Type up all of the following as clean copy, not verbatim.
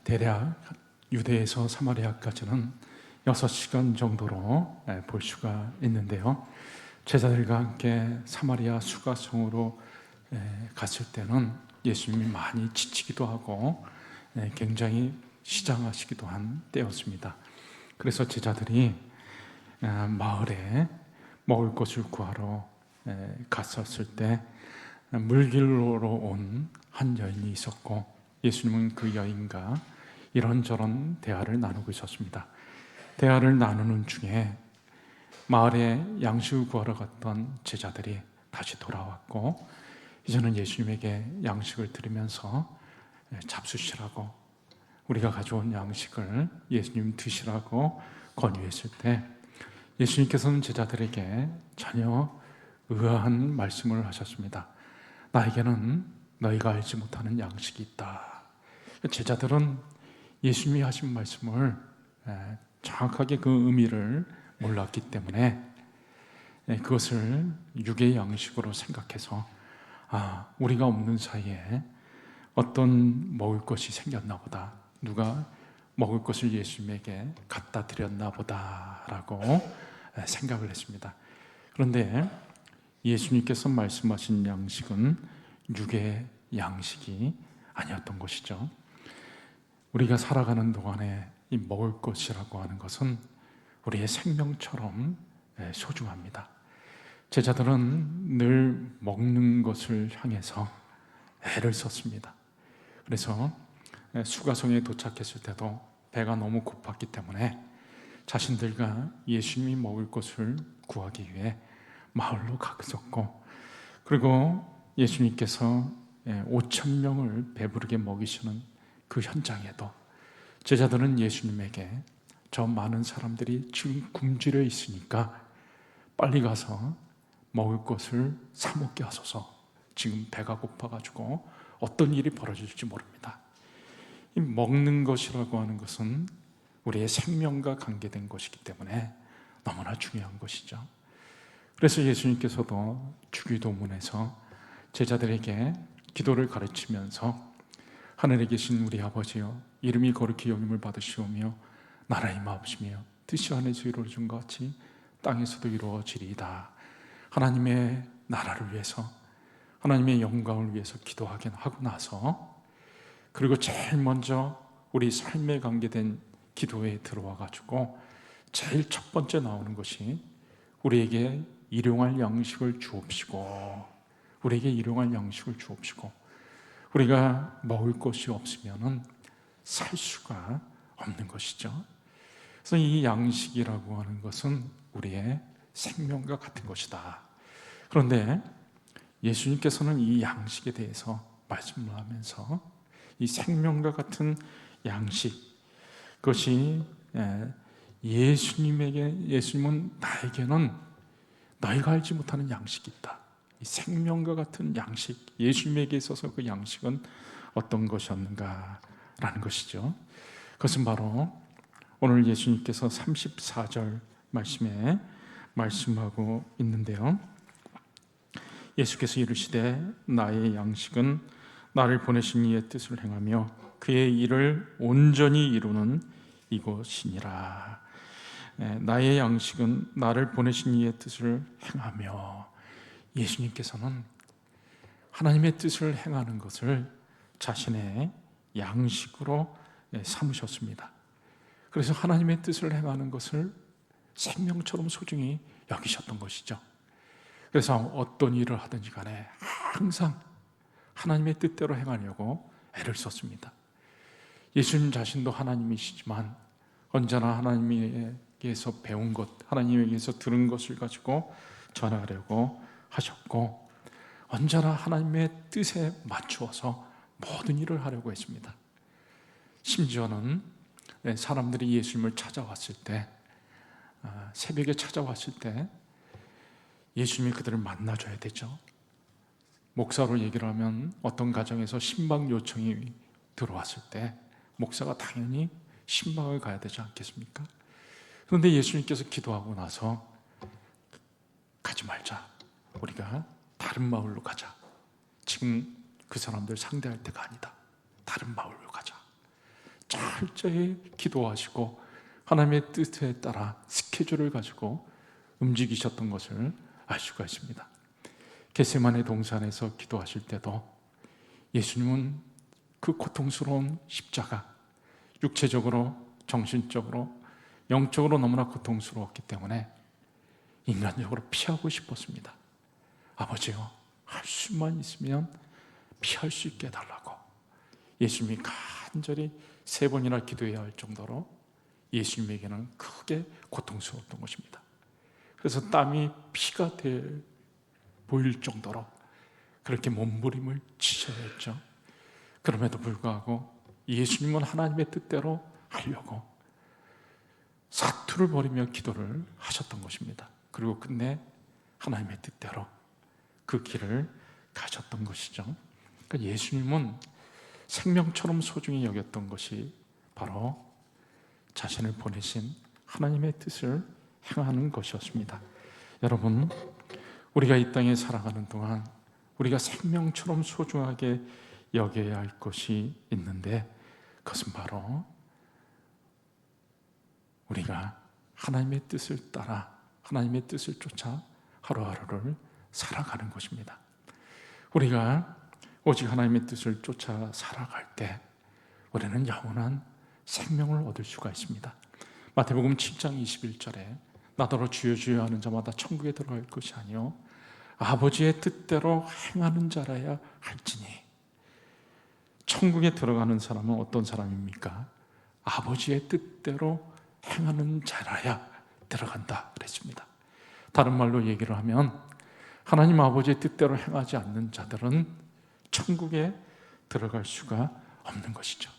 대략 유대에서 사마리아까지는 6시간 정도로 볼 수가 있는데요. 제자들과 함께 사마리아 수가성으로 갔을 때는 예수님이 많이 지치기도 하고 굉장히 시장하시기도 한 때였습니다. 그래서 제자들이 마을에 먹을 것을 구하러 갔었을 때 물길로 온 한 여인이 있었고, 예수님은 그 여인과 이런저런 대화를 나누고 있었습니다. 대화를 나누는 중에 마을에 양식을 구하러 갔던 제자들이 다시 돌아왔고, 이제는 예수님에게 양식을 드리면서 잡수시라고, 우리가 가져온 양식을 예수님 드시라고 권유했을 때 예수님께서는 제자들에게 전혀 의아한 말씀을 하셨습니다. 나에게는 너희가 알지 못하는 양식이 있다. 제자들은 예수님이 하신 말씀을 정확하게 그 의미를 몰랐기 때문에 그것을 육의 양식으로 생각해서 우리가 없는 사이에 어떤 먹을 것이 생겼나 보다, 누가 먹을 것을 예수님에게 갖다 드렸나 보다라고 생각을 했습니다. 그런데 예수님께서 말씀하신 양식은 육의 양식이 아니었던 것이죠. 우리가 살아가는 동안에 이 먹을 것이라고 하는 것은 우리의 생명처럼 소중합니다. 제자들은 늘 먹는 것을 향해서 애를 썼습니다. 그래서 수가성에 도착했을 때도 배가 너무 고팠기 때문에 자신들과 예수님이 먹을 것을 구하기 위해 마을로 갔었고, 그리고 예수님께서 5,000명을 배부르게 먹이시는 그 현장에도 제자들은 예수님에게 저 많은 사람들이 지금 굶주려 있으니까 빨리 가서 먹을 것을 사 먹게 하소서, 지금 배가 고파가지고 어떤 일이 벌어질지 모릅니다. 이 먹는 것이라고 하는 것은 우리의 생명과 관계된 것이기 때문에 너무나 중요한 것이죠. 그래서 예수님께서도 주기도문에서 제자들에게 기도를 가르치면서 하늘에 계신 우리 아버지여, 이름이 거룩히 여김을 받으시오며 나라의 임하옵시며 뜻이 하늘에서 이루어진 것 같이 땅에서도 이루어지리이다. 하나님의 나라를 위해서, 하나님의 영광을 위해서 기도하게 하고 나서, 그리고 제일 먼저 우리 삶에 관계된 기도에 들어와 가지고 제일 첫 번째 나오는 것이 우리에게 일용할 양식을 주옵시고, 우리에게 일용할 양식을 주옵시고, 우리가 먹을 것이 없으면 살 수가 없는 것이죠. 그래서 이 양식이라고 하는 것은 우리의 생명과 같은 것이다. 그런데 예수님께서는 이 양식에 대해서 말씀을 하면서 이 생명과 같은 양식, 그것이 예수님은 나에게는 너희가 알지 못하는 양식이 있다. 이 생명과 같은 양식, 예수님에게 있어서 그 양식은 어떤 것이었는가라는 것이죠. 그것은 바로 오늘 예수님께서 34절 말씀에 말씀하고 있는데요. 예수께서 이르시되 나의 양식은 나를 보내신 이의 뜻을 행하며 그의 일을 온전히 이루는 이것이니라. 나의 양식은 나를 보내신 이의 뜻을 행하며, 예수님께서는 하나님의 뜻을 행하는 것을 자신의 양식으로 삼으셨습니다. 그래서 하나님의 뜻을 행하는 것을 생명처럼 소중히 여기셨던 것이죠. 그래서 어떤 일을 하든지 간에 항상 하나님의 뜻대로 행하려고 애를 썼습니다. 예수님 자신도 하나님이시지만 언제나 하나님에게서 배운 것, 하나님에게서 들은 것을 가지고 전하려고 하셨고, 언제나 하나님의 뜻에 맞추어서 모든 일을 하려고 했습니다. 심지어는 사람들이 예수님을 찾아왔을 때, 새벽에 찾아왔을 때 예수님이 그들을 만나줘야 되죠. 목사로 얘기를 하면 어떤 가정에서 신방 요청이 들어왔을 때 목사가 당연히 신방을 가야 되지 않겠습니까? 그런데 예수님께서 기도하고 나서 가지 말자, 우리가 다른 마을로 가자, 지금 그 사람들 상대할 때가 아니다, 다른 마을로 가자. 철저히 기도하시고 하나님의 뜻에 따라 스케줄을 가지고 움직이셨던 것을 알 수가 있습니다. 겟세마네 동산에서 기도하실 때도 예수님은 그 고통스러운 십자가, 육체적으로, 정신적으로, 영적으로 너무나 고통스러웠기 때문에 인간적으로 피하고 싶었습니다. 아버지요, 할 수만 있으면 피할 수 있게 해달라고 예수님이 간절히 3번이나 기도해야 할 정도로 예수님에게는 크게 고통스러웠던 것입니다. 그래서 땀이 피가 보일 정도로 그렇게 몸부림을 치셔야 했죠. 그럼에도 불구하고 예수님은 하나님의 뜻대로 하려고 사투를 벌이며 기도를 하셨던 것입니다. 그리고 끝내 하나님의 뜻대로 그 길을 가셨던 것이죠. 그러니까 예수님은 생명처럼 소중히 여겼던 것이 바로 자신을 보내신 하나님의 뜻을 행하는 것이었습니다. 여러분, 우리가 이 땅에 살아가는 동안 우리가 생명처럼 소중하게 여겨야 할 것이 있는데, 그것은 바로 우리가 하나님의 뜻을 따라 하나님의 뜻을 쫓아 하루하루를 살아가는 것입니다. 우리가 오직 하나님의 뜻을 쫓아 살아갈 때 우리는 영원한 생명을 얻을 수가 있습니다. 마태복음 7장 21절에 나더러 주여 주여 하는 자마다 천국에 들어갈 것이 아니요 아버지의 뜻대로 행하는 자라야 할지니. 천국에 들어가는 사람은 어떤 사람입니까? 아버지의 뜻대로 행하는 자라야 들어간다 그랬습니다. 다른 말로 얘기를 하면 하나님 아버지의 뜻대로 행하지 않는 자들은 천국에 들어갈 수가 없는 것이죠.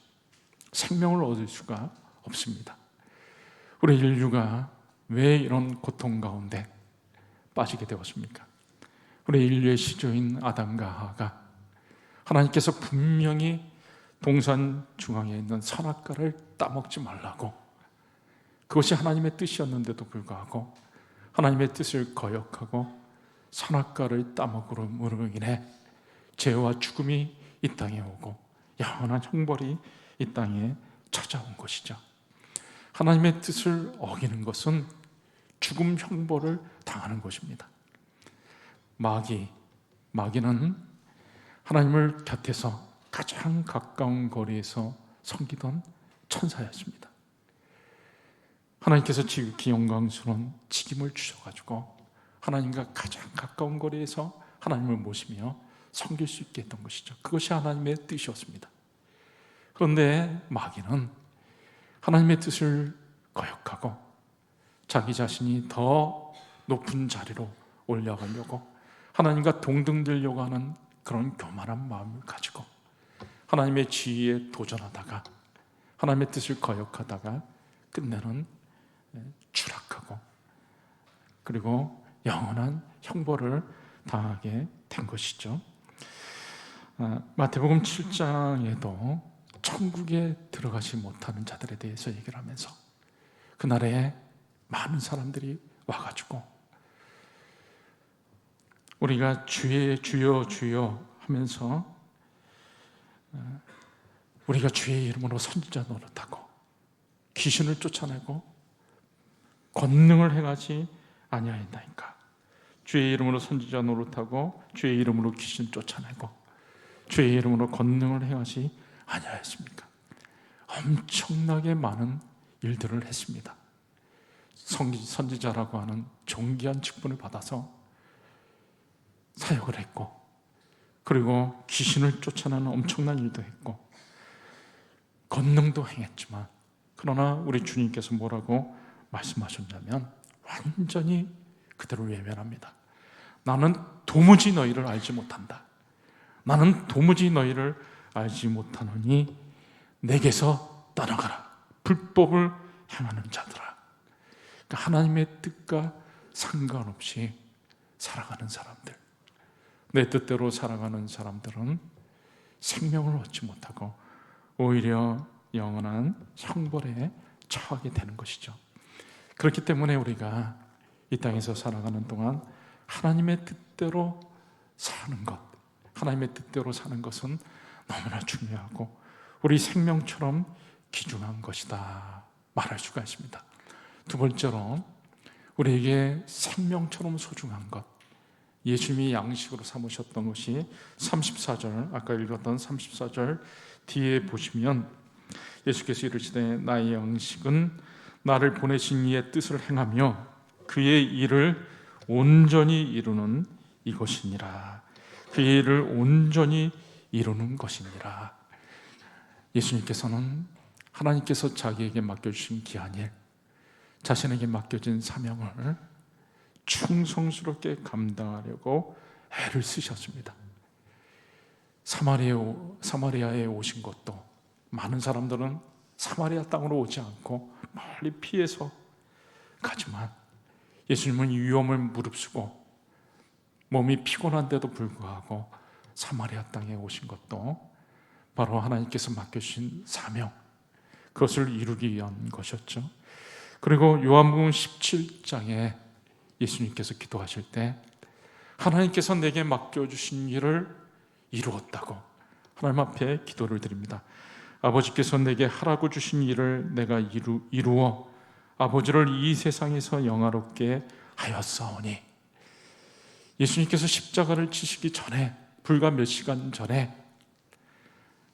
생명을 얻을 수가 없습니다. 우리 인류가 왜 이런 고통 가운데 빠지게 되었습니까? 우리 인류의 시조인 아담과 하와가 하나님께서 분명히 동산 중앙에 있는 선악과를 따먹지 말라고, 그것이 하나님의 뜻이었는데도 불구하고 하나님의 뜻을 거역하고 선악과를 따먹음으로 인해 죄와 죽음이 이 땅에 오고 영원한 형벌이 이 땅에 찾아온 것이죠. 하나님의 뜻을 어기는 것은 죽음 형벌을 당하는 것입니다. 마귀는 하나님을 곁에서 가장 가까운 거리에서 섬기던 천사였습니다. 하나님께서 지극히 영광스러운 직임을 주셔가지고 하나님과 가장 가까운 거리에서 하나님을 모시며 섬길 수 있게 했던 것이죠. 그것이 하나님의 뜻이었습니다. 그런데 마귀는 하나님의 뜻을 거역하고 자기 자신이 더 높은 자리로 올라가려고 하나님과 동등되려고 하는 그런 교만한 마음을 가지고 하나님의 지위에 도전하다가 하나님의 뜻을 거역하다가 끝내는 추락하고 그리고 영원한 형벌을 당하게 된 것이죠. 마태복음 7장에도 천국에 들어가지 못하는 자들에 대해서 얘기를 하면서 그날에 많은 사람들이 와가지고 우리가 주의 주여 주여 하면서 우리가 주의 이름으로 선지자 노릇하고 귀신을 쫓아내고 권능을 행하지 아니하였나이까. 주의 이름으로 선지자 노릇하고 주의 이름으로 귀신 쫓아내고 주의 이름으로 권능을 행하지 아니하였습니까? 엄청나게 많은 일들을 했습니다. 선지자라고 하는 존귀한 직분을 받아서 사역을 했고 그리고 귀신을 쫓아내는 엄청난 일도 했고 권능도 행했지만 그러나 우리 주님께서 뭐라고 말씀하셨냐면 완전히 그대로 외면합니다. 나는 도무지 너희를 알지 못한다. 나는 도무지 너희를 알지 못하노니 내게서 떠나가라. 불법을 행하는 자들아. 그러니까 하나님의 뜻과 상관없이 살아가는 사람들, 내 뜻대로 살아가는 사람들은 생명을 얻지 못하고 오히려 영원한 형벌에 처하게 되는 것이죠. 그렇기 때문에 우리가 이 땅에서 살아가는 동안 하나님의 뜻대로 사는 것, 하나님의 뜻대로 사는 것은 너무나 중요하고 우리 생명처럼 귀중한 것이다 말할 수가 있습니다. 두 번째로 우리에게 생명처럼 소중한 것, 예수님이 양식으로 삼으셨던 것이 34절, 아까 읽었던 34절 뒤에 보시면 예수께서 이르시되 나의 양식은 나를 보내신 이의 뜻을 행하며 그의 일을 온전히 이루는 이것이니라. 그의 일을 온전히 이루는 것이니라. 예수님께서는 하나님께서 자기에게 맡겨주신 귀한 일, 자신에게 맡겨진 사명을 충성스럽게 감당하려고 애를 쓰셨습니다. 사마리아에 오신 것도 많은 사람들은 사마리아 땅으로 오지 않고 멀리 피해서 가지만 예수님은 위험을 무릅쓰고 몸이 피곤한데도 불구하고 사마리아 땅에 오신 것도 바로 하나님께서 맡겨주신 사명, 그것을 이루기 위한 것이었죠. 그리고 요한복음 17장에 예수님께서 기도하실 때 하나님께서 내게 맡겨주신 일을 이루었다고 하나님 앞에 기도를 드립니다. 아버지께서 내게 하라고 주신 일을 내가 이루어 아버지를 이 세상에서 영화롭게 하였사오니. 예수님께서 십자가를 지시기 전에, 불과 몇 시간 전에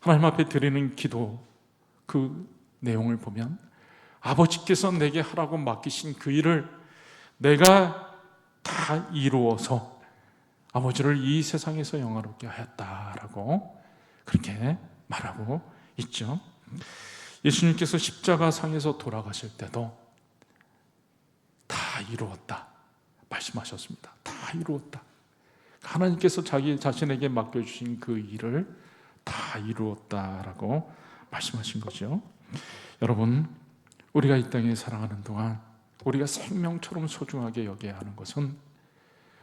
하나님 앞에 드리는 기도, 그 내용을 보면 아버지께서 내게 하라고 맡기신 그 일을 내가 다 이루어서 아버지를 이 세상에서 영화롭게 하였다라고 그렇게 말하고 있죠. 예수님께서 십자가상에서 돌아가실 때도 다 이루었다 말씀하셨습니다. 다 이루었다. 하나님께서 자기 자신에게 맡겨주신 그 일을 다 이루었다라고 말씀하신 거죠. 여러분, 우리가 이 땅에 살아가는 동안 우리가 생명처럼 소중하게 여겨야 하는 것은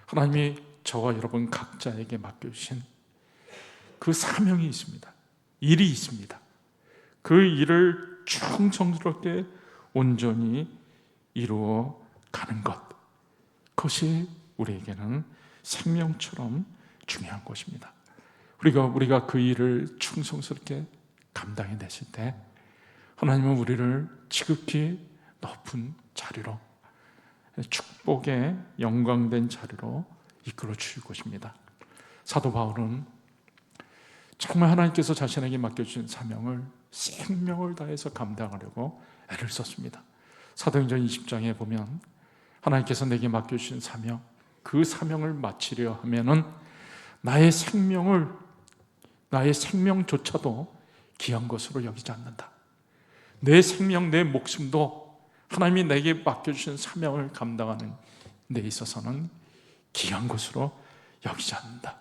하나님이 저와 여러분 각자에게 맡겨주신 그 사명이 있습니다. 일이 있습니다. 그 일을 충성스럽게 온전히 이루어 가는 것, 그것이 우리에게는 생명처럼 중요한 것입니다. 우리가 그 일을 충성스럽게 감당해냈을 때 하나님은 우리를 지극히 높은 자리로, 축복의 영광된 자리로 이끌어 주실 것입니다. 사도 바울은 정말 하나님께서 자신에게 맡겨주신 사명을 생명을 다해서 감당하려고 애를 썼습니다. 사도행전 20장에 보면 하나님께서 내게 맡겨주신 사명, 그 사명을 마치려 하면은 나의 생명조차도 귀한 것으로 여기지 않는다. 내 생명, 내 목숨도 하나님이 내게 맡겨주신 사명을 감당하는 데 있어서는 귀한 것으로 여기지 않는다.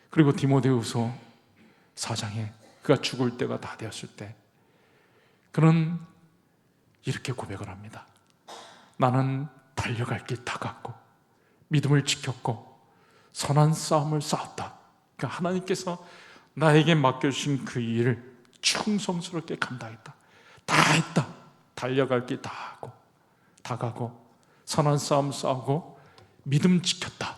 그리고 디모데후서 4장에 그가 죽을 때가 다 되었을 때 그는 이렇게 고백을 합니다. 나는 달려갈 길 다 갔고 믿음을 지켰고 선한 싸움을 싸웠다. 그러니까 하나님께서 나에게 맡겨주신 그 일을 충성스럽게 감당했다. 다 했다. 달려갈 길 다 하고 다 가고 선한 싸움 싸우고 믿음 지켰다.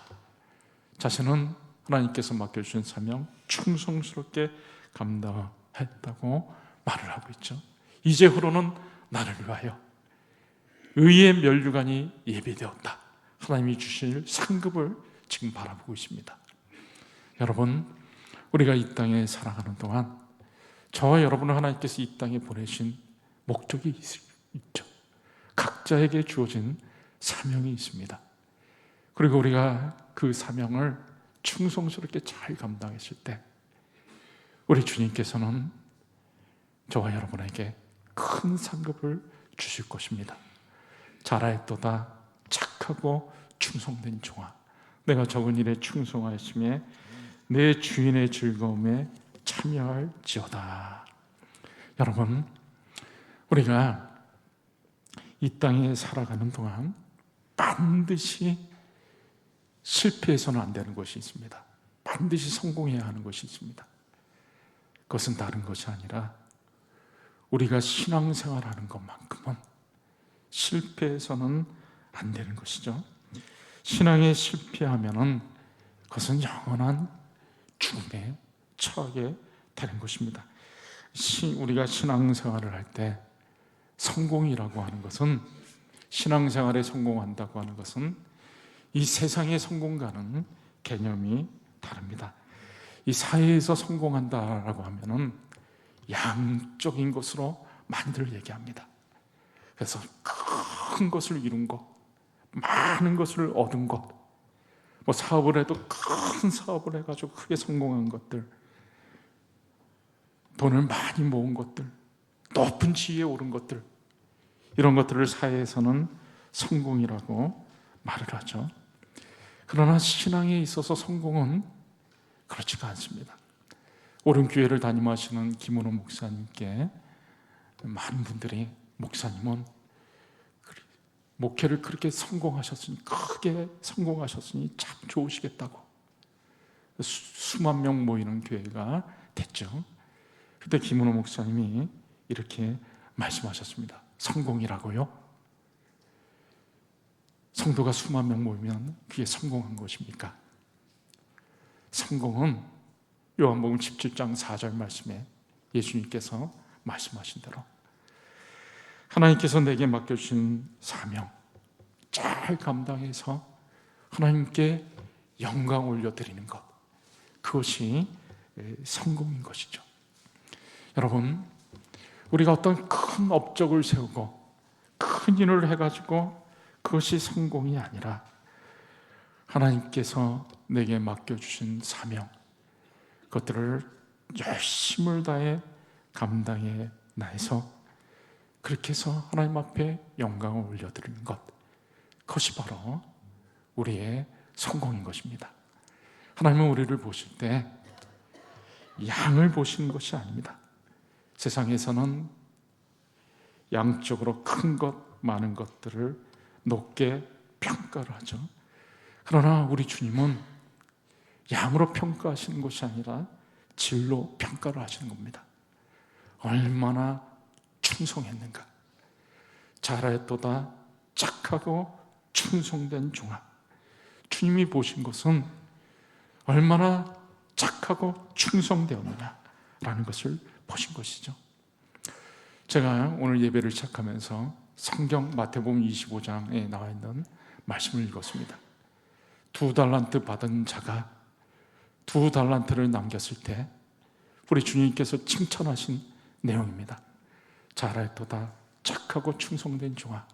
자신은 하나님께서 맡겨주신 사명 충성스럽게 감당했다고 말을 하고 있죠. 이제후로는 나를 위하여 의의 면류관이 예비되었다. 하나님이 주실 상급을 지금 바라보고 있습니다. 여러분, 우리가 이 땅에 살아가는 동안 저와 여러분을 하나님께서 이 땅에 보내신 목적이 있죠. 각자에게 주어진 사명이 있습니다. 그리고 우리가 그 사명을 충성스럽게 잘 감당했을 때 우리 주님께서는 저와 여러분에게 큰 상급을 주실 것입니다. 잘하였도다 착하고 충성된 종아, 내가 적은 일에 충성하였으며 내 주인의 즐거움에 참여할지어다. 여러분, 우리가 이 땅에 살아가는 동안 반드시 실패해서는 안 되는 것이 있습니다. 반드시 성공해야 하는 것이 있습니다. 그것은 다른 것이 아니라 우리가 신앙생활하는 것만큼은 실패해서는 안 되는 것이죠. 신앙에 실패하면은 그것은 영원한 죽음에 처하게 되는 것입니다. 우리가 신앙생활을 할 때 성공이라고 하는 것은, 신앙생활에 성공한다고 하는 것은 이 세상의 성공과는 개념이 다릅니다. 이 사회에서 성공한다라고 하면은 양적인 것으로 많이들 얘기합니다. 그래서 큰 것을 이룬 것, 많은 것을 얻은 것, 뭐 사업을 해도 큰 사업을 해가지고 크게 성공한 것들, 돈을 많이 모은 것들, 높은 지위에 오른 것들, 이런 것들을 사회에서는 성공이라고 말을 하죠. 그러나 신앙에 있어서 성공은 그렇지가 않습니다. 오른 교회를 담임하시는 김은호 목사님께 많은 분들이, 목사님은 목회를 그렇게 성공하셨으니, 크게 성공하셨으니 참 좋으시겠다고, 수만 명 모이는 교회가 됐죠. 그때 김은호 목사님이 이렇게 말씀하셨습니다. 성공이라고요? 성도가 수만 명 모이면 그게 성공한 것입니까? 성공은 요한복음 17장 4절 말씀에 예수님께서 말씀하신 대로 하나님께서 내게 맡겨주신 사명 잘 감당해서 하나님께 영광 올려드리는 것, 그것이 성공인 것이죠. 여러분, 우리가 어떤 큰 업적을 세우고 큰 일을 해가지고 그것이 성공이 아니라 하나님께서 내게 맡겨주신 사명, 그것들을 열심을 다해 감당해 나해서 그렇게 해서 하나님 앞에 영광을 올려드리는 것, 그것이 바로 우리의 성공인 것입니다. 하나님은 우리를 보실 때 양을 보시는 것이 아닙니다. 세상에서는 양적으로 큰 것, 많은 것들을 높게 평가를 하죠. 그러나 우리 주님은 양으로 평가하시는 것이 아니라 질로 평가를 하시는 겁니다. 얼마나 충성했는가. 잘하였도다 착하고 충성된 종아. 주님이 보신 것은 얼마나 착하고 충성되었느냐라는 것을 보신 것이죠. 제가 오늘 예배를 시작하면서 성경 마태복음 25장에 나와 있는 말씀을 읽었습니다. 2달란트 받은 자가 2달란트를 남겼을 때 우리 주님께서 칭찬하신 내용입니다. 잘하였도다 착하고 충성된 종아,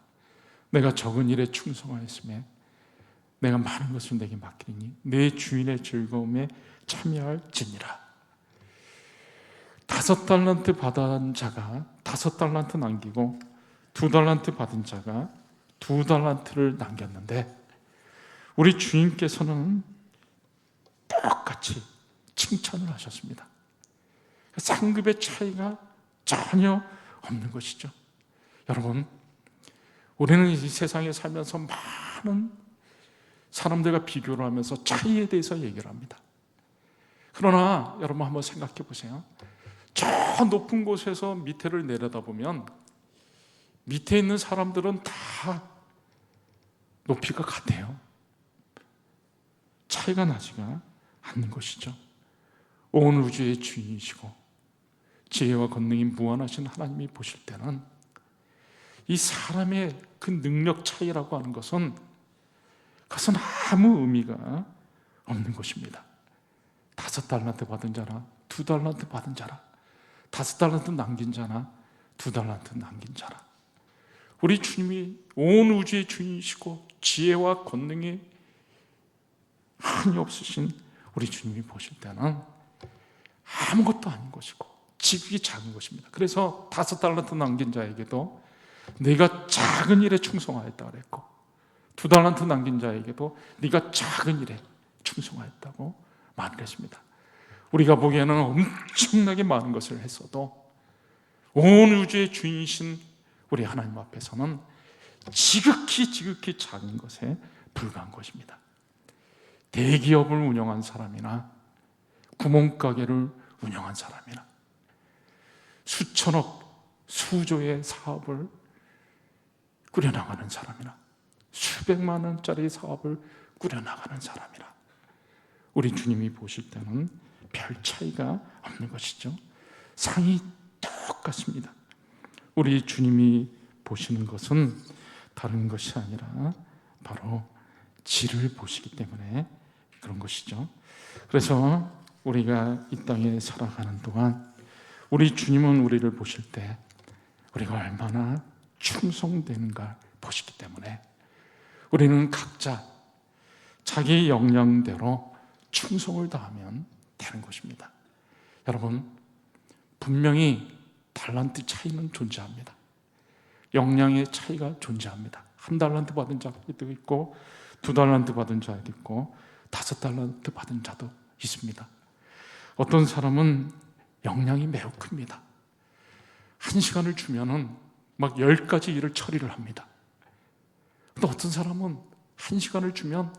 내가 적은 일에 충성하였으며 내가 많은 것을 내게 맡기니 내 주인의 즐거움에 참여할지니라. 5달란트 받은 자가 5달란트 남기고 2달란트 받은 자가 2달란트를 남겼는데 우리 주님께서는 똑같이 칭찬을 하셨습니다. 상급의 차이가 전혀 없는 것이죠. 여러분, 우리는 이 세상에 살면서 많은 사람들과 비교를 하면서 차이에 대해서 얘기를 합니다. 그러나 여러분 한번 생각해 보세요. 저 높은 곳에서 밑에를 내려다보면 밑에 있는 사람들은 다 높이가 같아요. 차이가 나지가 않는 것이죠. 온 우주의 주인이시고 지혜와 권능이 무한하신 하나님이 보실 때는 이 사람의 그 능력 차이라고 하는 것은 그것은 아무 의미가 없는 것입니다. 5달란트 받은 자나 2달란트 받은 자라, 5달란트 남긴 자나 2달란트 남긴 자라, 우리 주님이 온 우주의 주인이시고 지혜와 권능이 한이 없으신 우리 주님이 보실 때는 아무것도 아닌 것이고 지극히 작은 것입니다. 그래서 5달란트 남긴 자에게도 네가 작은 일에 충성하였다 그랬고 2달란트 남긴 자에게도 네가 작은 일에 충성하였다고 말을 했습니다. 우리가 보기에는 엄청나게 많은 것을 했어도 온 우주의 주인이신 우리 하나님 앞에서는 지극히 작은 것에 불과한 것입니다. 대기업을 운영한 사람이나 구멍가게를 운영한 사람이나 수천억, 수조의 사업을 꾸려나가는 사람이나 수백만 원짜리 사업을 꾸려나가는 사람이나 우리 주님이 보실 때는 별 차이가 없는 것이죠. 상이 똑같습니다. 우리 주님이 보시는 것은 다른 것이 아니라 바로 질을 보시기 때문에 그런 것이죠. 그래서 우리가 이 땅에 살아가는 동안 우리 주님은 우리를 보실 때 우리가 얼마나 충성되는가 보시기 때문에 우리는 각자 자기 역량대로 충성을 다하면 되는 것입니다. 여러분, 분명히 달란트 차이는 존재합니다. 역량의 차이가 존재합니다. 1달란트 받은 자도 있고 2달란트 받은 자도 있고 5달란트 받은 자도 있습니다. 어떤 사람은 역량이 매우 큽니다. 1시간을 주면은 막 10가지 일을 처리를 합니다. 또 어떤 사람은 1시간을 주면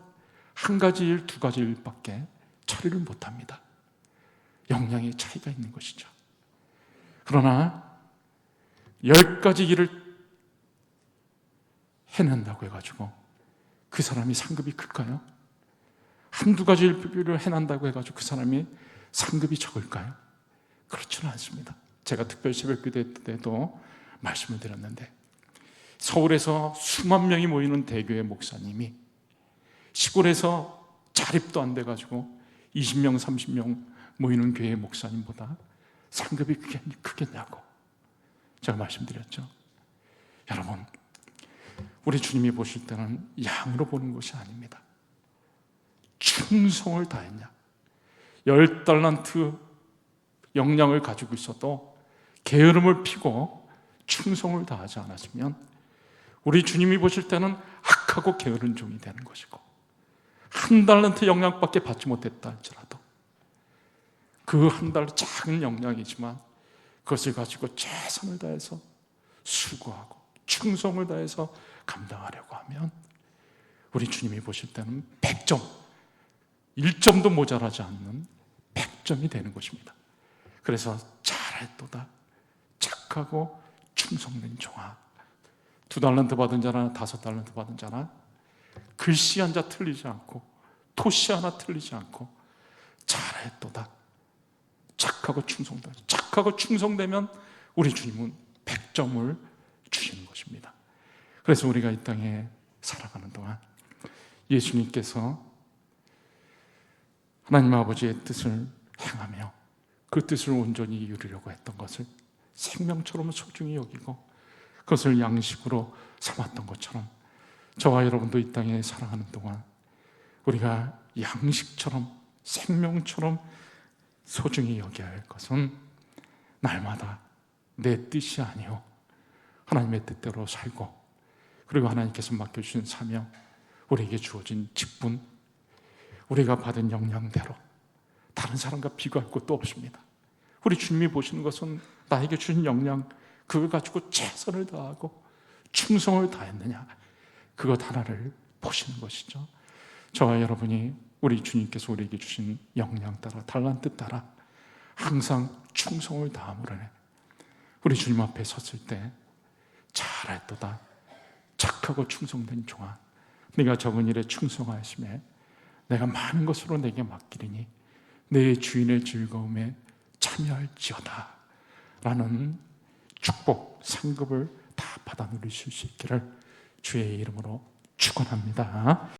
1가지 일, 2가지 일밖에 처리를 못합니다. 역량의 차이가 있는 것이죠. 그러나 10가지 일을 해낸다고 해가지고 그 사람이 상급이 클까요? 1-2가지 일을 해낸다고 해가지고 그 사람이 상급이 적을까요? 그렇지는 않습니다. 제가 특별 새벽기도 때도 말씀을 드렸는데 서울에서 수만 명이 모이는 대교회 목사님이 시골에서 자립도 안 돼가지고 20명, 30명 모이는 교회 목사님보다 상급이 크겠냐고 제가 말씀드렸죠. 여러분, 우리 주님이 보실 때는 양으로 보는 것이 아닙니다. 충성을 다했냐? 10달란트 역량을 가지고 있어도 게으름을 피고 충성을 다하지 않았으면 우리 주님이 보실 때는 악하고 게으른 종이 되는 것이고 1달란트 역량밖에 받지 못했다 할지라도 그 1달러 작은 역량이지만 그것을 가지고 최선을 다해서 수고하고 충성을 다해서 감당하려고 하면 우리 주님이 보실 때는 100점, 1점도 모자라지 않는 100점이 되는 것입니다. 그래서 잘했도다 착하고 충성된 종아. 2달란트 받은 자나 5달란트 받은 자나 글씨 한 자 틀리지 않고 토시 하나 틀리지 않고 잘했도다 착하고 충성다. 착하고 충성되면 우리 주님은 100점을 주시는 것입니다. 그래서 우리가 이 땅에 살아가는 동안 예수님께서 하나님 아버지의 뜻을 행하며 그 뜻을 온전히 이루려고 했던 것을 생명처럼 소중히 여기고 그것을 양식으로 삼았던 것처럼 저와 여러분도 이 땅에 살아가는 동안 우리가 양식처럼 생명처럼 소중히 여겨야 할 것은 날마다 내 뜻이 아니요 하나님의 뜻대로 살고 그리고 하나님께서 맡겨주신 사명, 우리에게 주어진 직분, 우리가 받은 역량대로 다른 사람과 비교할 것도 없습니다. 우리 주님이 보시는 것은 나에게 주신 역량 그걸 가지고 최선을 다하고 충성을 다했느냐 그것 하나를 보시는 것이죠. 저와 여러분이 우리 주님께서 우리에게 주신 역량 따라 달란트 따라 항상 충성을 다함으로 해 우리 주님 앞에 섰을 때 잘했도다 착하고 충성된 종아 네가 적은 일에 충성하심에 내가 많은 것으로 내게 맡기리니 내 주인의 즐거움에 참여할지어다 라는 축복 상급을 다 받아 누리실 수 있기를 주의 이름으로 축원합니다.